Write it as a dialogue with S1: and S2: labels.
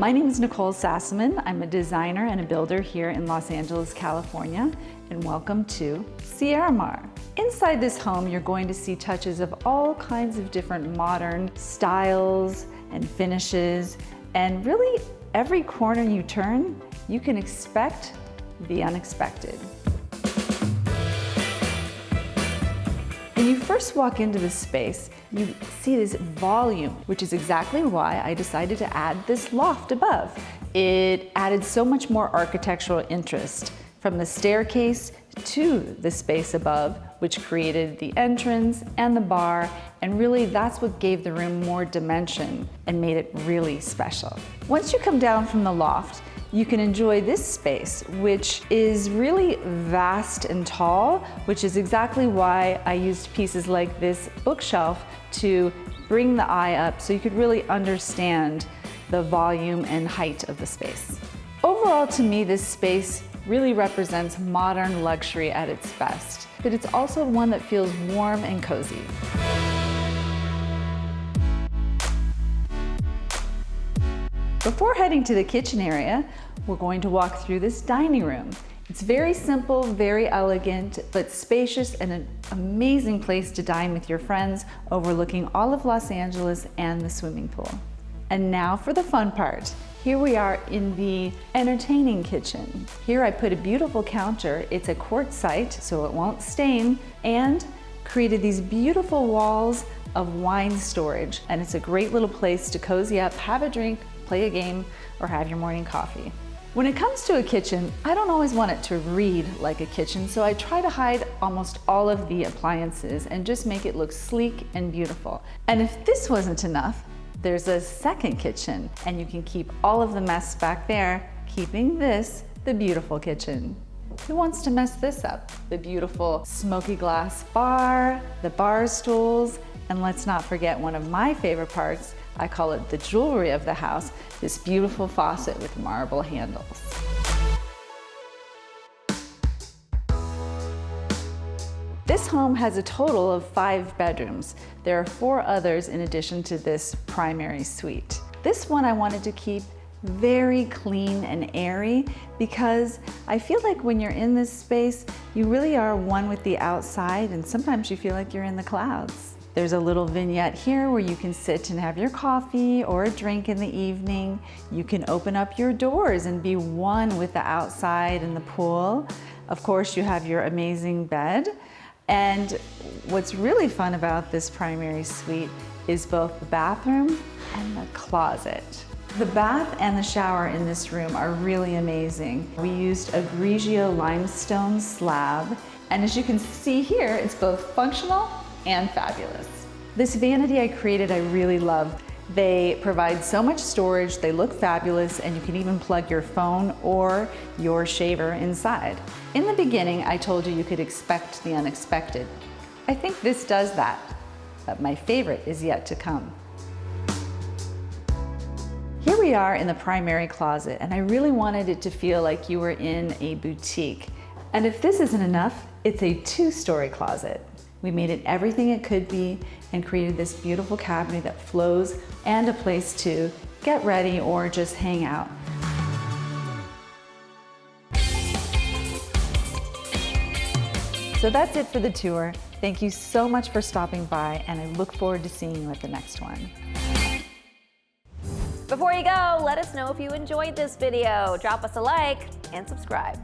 S1: My name is Nicole Sassaman. I'm a designer and a builder here in Los Angeles, California, and welcome to Sierra Mar. Inside this home, you're going to see touches of all kinds of different modern styles and finishes, and really every corner you turn, you can expect the unexpected. When you first walk into this space, you see this volume, which is exactly why I decided to add this loft above. It added so much more architectural interest from the staircase to the space above, which created the entrance and the bar, and really that's what gave the room more dimension and made it really special. Once you come down from the loft, you can enjoy this space, which is really vast and tall, which is exactly why I used pieces like this bookshelf to bring the eye up so you could really understand the volume and height of the space. Overall, to me, this space really represents modern luxury at its best, but it's also one that feels warm and cozy. Before heading to the kitchen area, we're going to walk through this dining room. It's very simple, very elegant, but spacious and an amazing place to dine with your friends, overlooking all of Los Angeles and the swimming pool. And now for the fun part. Here we are in the entertaining kitchen. Here I put a beautiful counter. It's a quartzite, so it won't stain, and created these beautiful walls of wine storage. And it's a great little place to cozy up, have a drink, play a game, or have your morning coffee. When it comes to a kitchen, I don't always want it to read like a kitchen, so I try to hide almost all of the appliances and just make it look sleek and beautiful. And if this wasn't enough, there's a second kitchen, and you can keep all of the mess back there, keeping this the beautiful kitchen. Who wants to mess this up? The beautiful smoky glass bar, the bar stools, and let's not forget one of my favorite parts. I call it the jewelry of the house, this beautiful faucet with marble handles. This home has a total of 5 bedrooms. There are 4 others in addition to this primary suite. This one I wanted to keep very clean and airy because I feel like when you're in this space, you really are one with the outside, and sometimes you feel like you're in the clouds. There's a little vignette here where you can sit and have your coffee or a drink in the evening. You can open up your doors and be one with the outside and the pool. Of course, you have your amazing bed. And what's really fun about this primary suite is both the bathroom and the closet. The bath and the shower in this room are really amazing. We used a Grigio limestone slab, and as you can see here, it's both functional and fabulous. This vanity I created, I really love. They provide so much storage, they look fabulous, and you can even plug your phone or your shaver inside. In the beginning, I told you could expect the unexpected. I think this does that, but my favorite is yet to come. Here we are in the primary closet, and I really wanted it to feel like you were in a boutique. And if this isn't enough, it's a 2-story closet. We made it everything it could be and created this beautiful cabinet that flows and a place to get ready or just hang out. So that's it for the tour. Thank you so much for stopping by, and I look forward to seeing you at the next one.
S2: Before you go, let us know if you enjoyed this video. Drop us a like and subscribe.